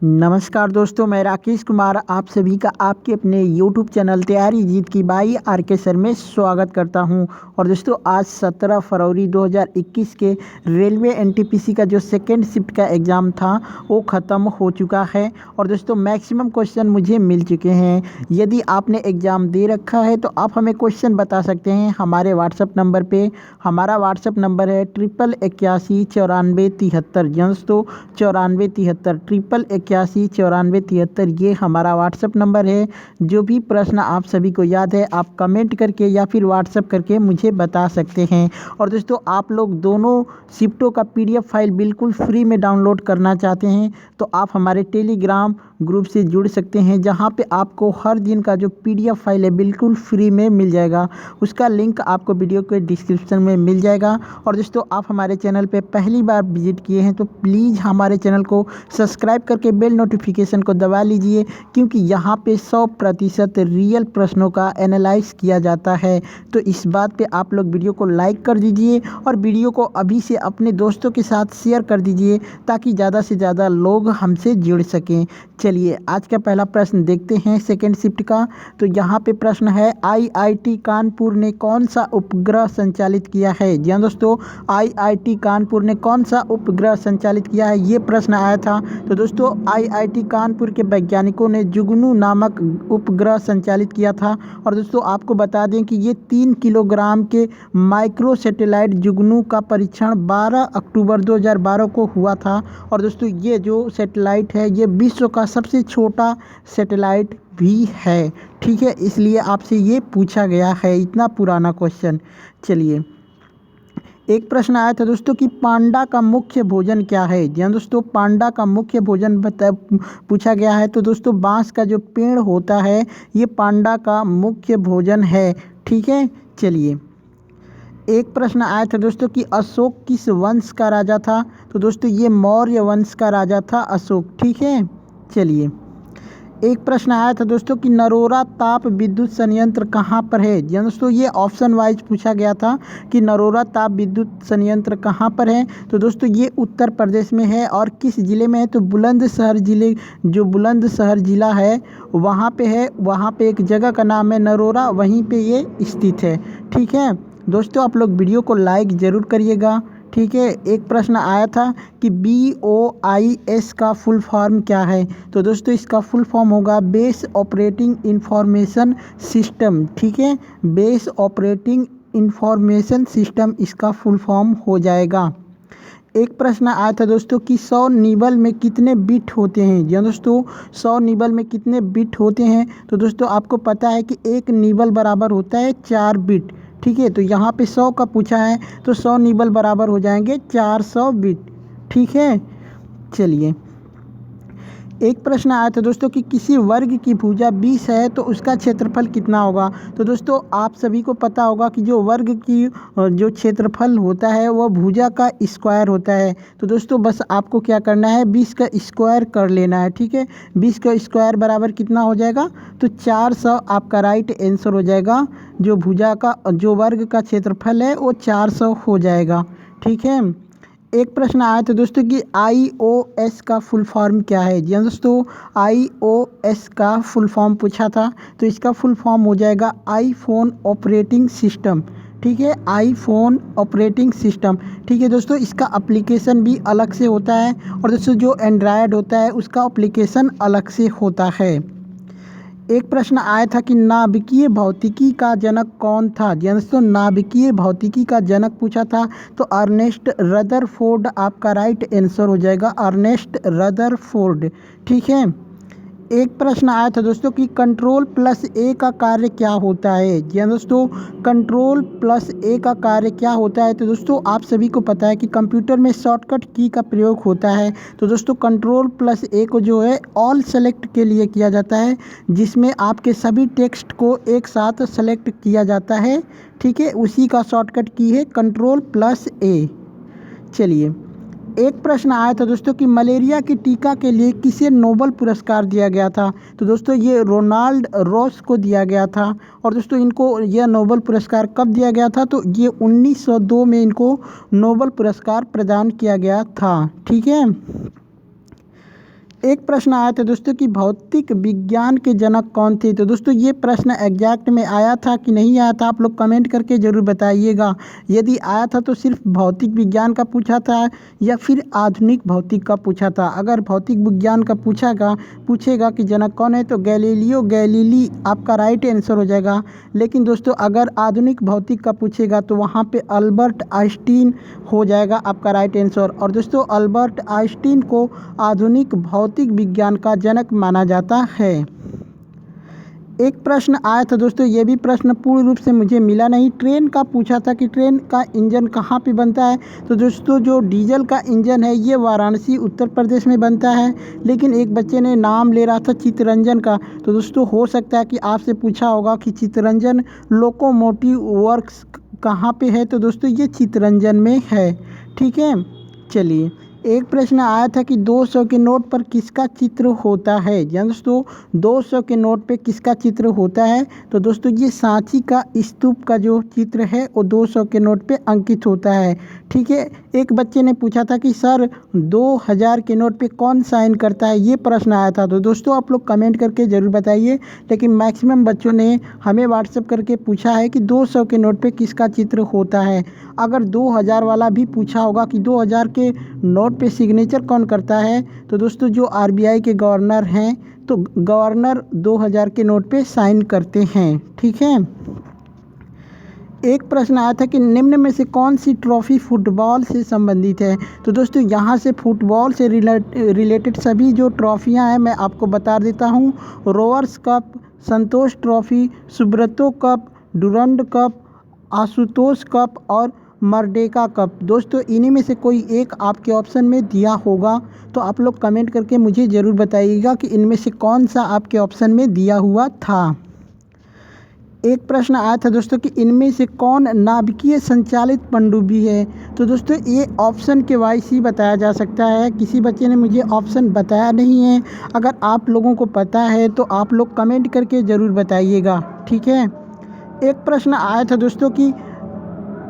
नमस्कार दोस्तों, मैं राकेश कुमार आप सभी का आपके अपने YouTube चैनल तैयारी जीत की बाई आर.के. सर में स्वागत करता हूं। और दोस्तों आज 17 फरवरी 2021 के रेलवे एनटीपीसी का जो सेकेंड शिफ्ट का एग्ज़ाम था वो ख़त्म हो चुका है। और दोस्तों मैक्सिमम क्वेश्चन मुझे मिल चुके हैं। यदि आपने एग्ज़ाम दे रखा है तो आप हमें क्वेश्चन बता सकते हैं हमारे व्हाट्सअप नंबर पे। हमारा व्हाट्सअप नंबर है 8881949373। दोस्तों 9473 889493 ये हमारा व्हाट्सअप नंबर है। जो भी प्रश्न आप सभी को याद है आप कमेंट करके या फिर व्हाट्सअप करके मुझे बता सकते हैं। और दोस्तों आप लोग दोनों शिफ्टों का PDF फाइल बिल्कुल फ्री में डाउनलोड करना चाहते हैं तो आप हमारे टेलीग्राम ग्रुप से जुड़ सकते हैं, जहां पे आपको हर दिन का जो PDF फाइल है बिल्कुल फ्री में मिल जाएगा। उसका लिंक आपको वीडियो के डिस्क्रिप्शन में मिल जाएगा। और दोस्तों आप हमारे चैनल पे पहली बार विजिट किए हैं तो प्लीज़ हमारे चैनल को सब्सक्राइब करके बेल नोटिफिकेशन को दबा लीजिए, क्योंकि यहाँ पे 100% रियल प्रश्नों का एनालाइज किया जाता है। तो इस बात पे आप लोग वीडियो को लाइक कर दीजिए और वीडियो को अभी से अपने दोस्तों के साथ शेयर कर दीजिए ताकि ज़्यादा से ज़्यादा लोग हमसे जुड़ सकें। चलिए आज का पहला प्रश्न देखते हैं सेकेंड शिफ्ट का। तो यहाँ पे प्रश्न है IIT कानपुर ने कौन सा उपग्रह संचालित किया है। जी हाँ दोस्तों, IIT कानपुर ने कौन सा उपग्रह संचालित किया है, ये प्रश्न आया था। तो दोस्तों IIT कानपुर के वैज्ञानिकों ने जुगनू नामक उपग्रह संचालित किया था। और दोस्तों आपको बता दें कि ये 3 किलोग्राम के माइक्रो सैटेलाइट जुगनू का परीक्षण 12 अक्टूबर 2012 को हुआ था। और दोस्तों ये जो सैटेलाइट है ये विश्व का सबसे छोटा सैटेलाइट भी है, ठीक है, इसलिए आपसे ये पूछा गया है, इतना पुराना क्वेश्चन। चलिए एक प्रश्न आया था दोस्तों कि पांडा का मुख्य भोजन क्या है। जी हाँ दोस्तों, पांडा का मुख्य भोजन पूछा गया है। तो दोस्तों बांस का जो पेड़ होता है ये पांडा का मुख्य भोजन है, ठीक है। चलिए एक प्रश्न आया था दोस्तों कि अशोक किस वंश का राजा था। तो दोस्तों ये मौर्य वंश का राजा था अशोक, ठीक है। चलिए एक प्रश्न आया था दोस्तों कि नरोरा ताप विद्युत संयंत्र कहाँ पर है। जी दोस्तों ये ऑप्शन वाइज पूछा गया था कि नरोरा ताप विद्युत संयंत्र कहाँ पर है। तो दोस्तों ये उत्तर प्रदेश में है। और किस ज़िले में है, तो बुलंदशहर ज़िले, जो बुलंदशहर ज़िला है वहाँ पे है। वहाँ पे एक जगह का नाम है नरोरा, वहीं पे ये स्थित है, ठीक है। दोस्तों आप लोग वीडियो को लाइक ज़रूर करिएगा, ठीक है। एक प्रश्न आया था कि BOIS का फुल फॉर्म क्या है। तो दोस्तों इसका फुल फॉर्म होगा बेस ऑपरेटिंग इंफॉर्मेशन सिस्टम, ठीक है। बेस ऑपरेटिंग इंफॉर्मेशन सिस्टम इसका फुल फॉर्म हो जाएगा। एक प्रश्न आया था दोस्तों कि 100 निबल में कितने बिट होते हैं। जी दोस्तों 100 निबल में कितने बिट होते हैं। तो दोस्तों आपको पता है कि एक निबल बराबर होता है 4 बिट, ठीक है। तो यहाँ पे 100 का पूछा है तो 100 निबल बराबर हो जाएंगे 400 बिट, ठीक है। चलिए एक प्रश्न आया था दोस्तों कि किसी वर्ग की भुजा 20 है तो उसका क्षेत्रफल कितना होगा। तो दोस्तों आप सभी को पता होगा कि जो वर्ग की जो क्षेत्रफल होता है वह भुजा का स्क्वायर होता है। तो दोस्तों बस आपको क्या करना है, 20 का स्क्वायर कर लेना है, ठीक है। 20 का स्क्वायर बराबर कितना हो जाएगा, तो 400 आपका राइट आंसर हो जाएगा। जो भुजा का जो वर्ग का क्षेत्रफल है वो 400 हो जाएगा, ठीक है। एक प्रश्न आया था दोस्तों कि iOS का फुल फॉर्म क्या है। जी दोस्तों iOS का फुल फॉर्म पूछा था तो इसका फुल फॉर्म हो जाएगा आईफोन ऑपरेटिंग सिस्टम, ठीक है। आईफोन ऑपरेटिंग सिस्टम, ठीक है दोस्तों। इसका एप्लीकेशन भी अलग से होता है और दोस्तों जो एंड्रॉयड होता है उसका एप्लीकेशन अलग से होता है। एक प्रश्न आया था कि नाभिकीय भौतिकी का जनक कौन था। जी दोस्तों नाभिकीय भौतिकी का जनक पूछा था तो अर्नेस्ट रदरफोर्ड आपका राइट आंसर हो जाएगा, अर्नेस्ट रदरफोर्ड, ठीक है। एक प्रश्न आया था दोस्तों कि Ctrl+A का कार्य क्या होता है। जी हाँ दोस्तों Ctrl+A का कार्य क्या होता है। तो दोस्तों आप सभी को पता है कि कंप्यूटर में शॉर्टकट की का प्रयोग होता है। तो दोस्तों Ctrl+A को जो है ऑल सेलेक्ट के लिए किया जाता है, जिसमें आपके सभी टेक्स्ट को एक साथ सेलेक्ट किया जाता है, ठीक है। उसी का शॉर्टकट की है Ctrl+A। चलिए एक प्रश्न आया था दोस्तों कि मलेरिया के टीका के लिए किसे नोबेल पुरस्कार दिया गया था। तो दोस्तों ये रोनाल्ड रॉस को दिया गया था। और दोस्तों इनको यह नोबेल पुरस्कार कब दिया गया था, तो ये 1902 में इनको नोबेल पुरस्कार प्रदान किया गया था, ठीक है। एक प्रश्न आया था दोस्तों कि भौतिक विज्ञान के जनक कौन थे। तो दोस्तों ये प्रश्न एग्जैक्ट में आया था कि नहीं आया था, आप लोग कमेंट करके ज़रूर बताइएगा। यदि आया था तो सिर्फ भौतिक विज्ञान का पूछा था या फिर आधुनिक भौतिक का पूछा था। अगर भौतिक विज्ञान का पूछेगा कि जनक कौन है तो गैलीलियो गैलीली आपका राइट आंसर हो जाएगा। लेकिन दोस्तों अगर आधुनिक भौतिक का पूछेगा तो वहाँ पे अल्बर्ट आइंस्टीन हो जाएगा आपका राइट आंसर। और दोस्तों अल्बर्ट आइंस्टीन को आधुनिक भौतिक विज्ञान का जनक माना जाता है। एक प्रश्न आया था दोस्तों, ये भी प्रश्न पूर्ण रूप से मुझे मिला नहीं। ट्रेन का पूछा था कि ट्रेन का इंजन कहाँ पे बनता है। तो दोस्तों जो डीजल का इंजन है ये वाराणसी उत्तर प्रदेश में बनता है। लेकिन एक बच्चे ने नाम ले रहा था चित्तरंजन का। तो दोस्तों हो सकता है कि आपसे पूछा होगा कि चित्तरंजन लोकोमोटिव वर्क्स कहाँ पे है। तो दोस्तों ये चित्तरंजन में है। ठीक है, चलिए एक प्रश्न आया था कि 200 के नोट पर किसका चित्र होता है। दोस्तों 200 के नोट पे किसका चित्र होता है। तो दोस्तों ये सांची का स्तूप का जो चित्र है वो 200 के नोट पे अंकित होता है। ठीक है, एक बच्चे ने पूछा था कि सर 2000 के नोट पे कौन साइन करता है, ये प्रश्न आया था। तो दोस्तों आप लोग कमेंट करके ज़रूर बताइए। लेकिन मैक्सिमम बच्चों ने हमें व्हाट्सएप करके पूछा है कि 200 के नोट पे किसका चित्र होता है। अगर 2000 वाला भी पूछा होगा कि 2000 के नोट पे सिग्नेचर कौन करता है। तो दोस्तों जो आरबीआई के गवर्नर हैं, तो गवर्नर 2000 के नोट पे साइन करते हैं। ठीक है, एक प्रश्न आया था कि निम्न में से कौन सी ट्रॉफी फुटबॉल से संबंधित है। तो दोस्तों यहाँ से फुटबॉल से रिलेटेड सभी जो ट्रॉफियाँ हैं मैं आपको बता देता हूँ। Rovers cup, Santosh trophy, Subroto cup, Durand cup, Ashutosh cup और मर्डेका कप। दोस्तों इन्हीं में से कोई एक आपके ऑप्शन में दिया होगा। तो आप लोग कमेंट करके मुझे ज़रूर बताइएगा कि इनमें से कौन सा आपके ऑप्शन में दिया हुआ था। एक प्रश्न आया था दोस्तों कि इनमें से कौन नाभिकीय संचालित पनडुब्बी है। तो दोस्तों ये ऑप्शन के वाइस ही बताया जा सकता है। किसी बच्चे ने मुझे ऑप्शन बताया नहीं है। अगर आप लोगों को पता है तो आप लोग कमेंट करके ज़रूर बताइएगा। ठीक है, एक प्रश्न आया था दोस्तों कि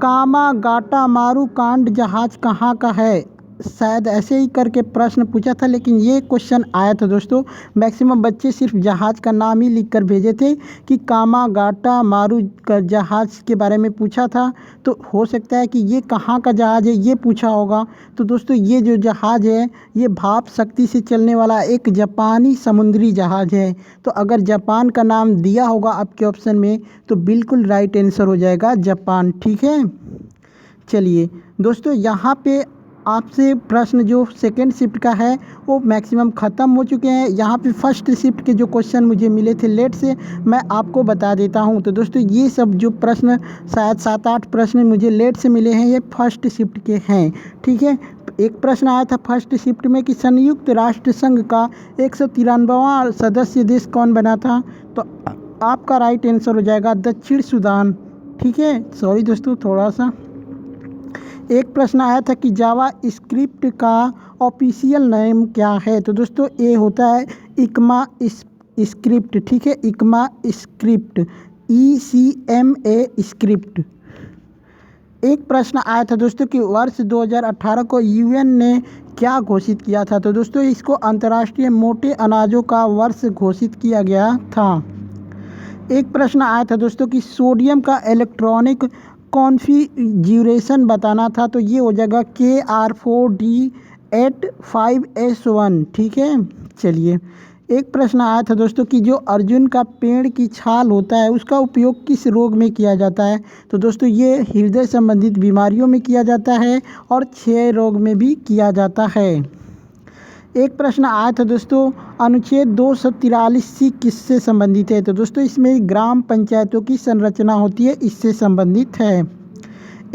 कामागाटा मारू कांड जहाज़ कहाँ का है। शायद ऐसे ही करके प्रश्न पूछा था, लेकिन ये क्वेश्चन आया था दोस्तों। मैक्सिमम बच्चे सिर्फ जहाज़ का नाम ही लिखकर भेजे थे कि कामागाटा मारू का जहाज़ के बारे में पूछा था। तो हो सकता है कि ये कहाँ का जहाज़ है ये पूछा होगा। तो दोस्तों ये जो जहाज़ है ये भाप शक्ति से चलने वाला एक जापानी समुद्री जहाज़ है। तो अगर जापान का नाम दिया होगा आपके ऑप्शन में तो बिल्कुल राइट आंसर हो जाएगा जापान। ठीक है, चलिए दोस्तों यहाँ पे आपसे प्रश्न जो सेकेंड शिफ्ट का है वो मैक्सिमम ख़त्म हो चुके हैं। यहाँ पे फर्स्ट शिफ्ट के जो क्वेश्चन मुझे मिले थे लेट से मैं आपको बता देता हूँ। तो दोस्तों ये सब जो प्रश्न शायद 7-8 प्रश्न मुझे लेट से मिले हैं ये फर्स्ट शिफ्ट के हैं। ठीक है, एक प्रश्न आया था फर्स्ट शिफ्ट में कि संयुक्त राष्ट्र संघ का 193वां सदस्य देश कौन बना था। तो आपका राइट आंसर हो जाएगा दक्षिण सूडान। ठीक है, सॉरी दोस्तों थोड़ा सा। एक प्रश्न आया था कि जावा स्क्रिप्ट का ऑफिशियल नेम क्या है। तो दोस्तों ये होता है इक्मा स्क्रिप्ट। ठीक है, इक्मा स्क्रिप्ट, ECMA स्क्रिप्ट। एक प्रश्न आया था दोस्तों कि वर्ष 2018 को यूएन ने क्या घोषित किया था। तो दोस्तों इसको अंतर्राष्ट्रीय मोटे अनाजों का वर्ष घोषित किया गया था। एक प्रश्न आया था दोस्तों कि सोडियम का इलेक्ट्रॉनिक कॉन्फ़िगरेशन बताना था। तो ये हो जाएगा KR4D85S1। ठीक है, चलिए एक प्रश्न आया था दोस्तों कि जो अर्जुन का पेड़ की छाल होता है उसका उपयोग किस रोग में किया जाता है। तो दोस्तों ये हृदय संबंधित बीमारियों में किया जाता है और क्षय रोग में भी किया जाता है। एक प्रश्न आया था दोस्तों अनुच्छेद 243C किससे संबंधित है। तो दोस्तों इसमें ग्राम पंचायतों की संरचना होती है, इससे संबंधित है।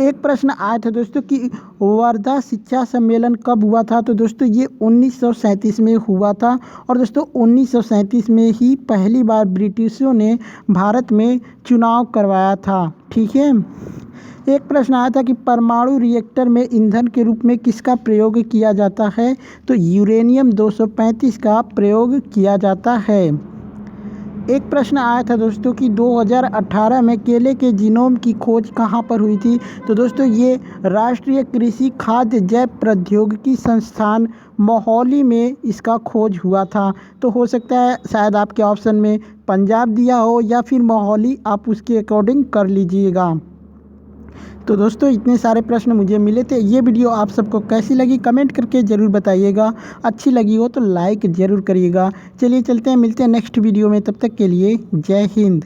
एक प्रश्न आया था दोस्तों कि वर्धा शिक्षा सम्मेलन कब हुआ था। तो दोस्तों ये 1937 में हुआ था। और दोस्तों 1937 में ही पहली बार ब्रिटिशों ने भारत में चुनाव करवाया था। ठीक है, एक प्रश्न आया था कि परमाणु रिएक्टर में ईंधन के रूप में किसका प्रयोग किया जाता है। तो यूरेनियम 235 का प्रयोग किया जाता है। एक प्रश्न आया था दोस्तों कि 2018 में केले के जीनोम की खोज कहाँ पर हुई थी। तो दोस्तों ये राष्ट्रीय कृषि खाद्य जैव प्रौद्योगिकी संस्थान मोहाली में इसका खोज हुआ था। तो हो सकता है शायद आपके ऑप्शन में पंजाब दिया हो या फिर मोहाली, आप उसके अकॉर्डिंग कर लीजिएगा। तो दोस्तों इतने सारे प्रश्न मुझे मिले थे। ये वीडियो आप सबको कैसी लगी कमेंट करके ज़रूर बताइएगा। अच्छी लगी हो तो लाइक ज़रूर करिएगा। चलिए चलते हैं, मिलते हैं नेक्स्ट वीडियो में। तब तक के लिए जय हिंद।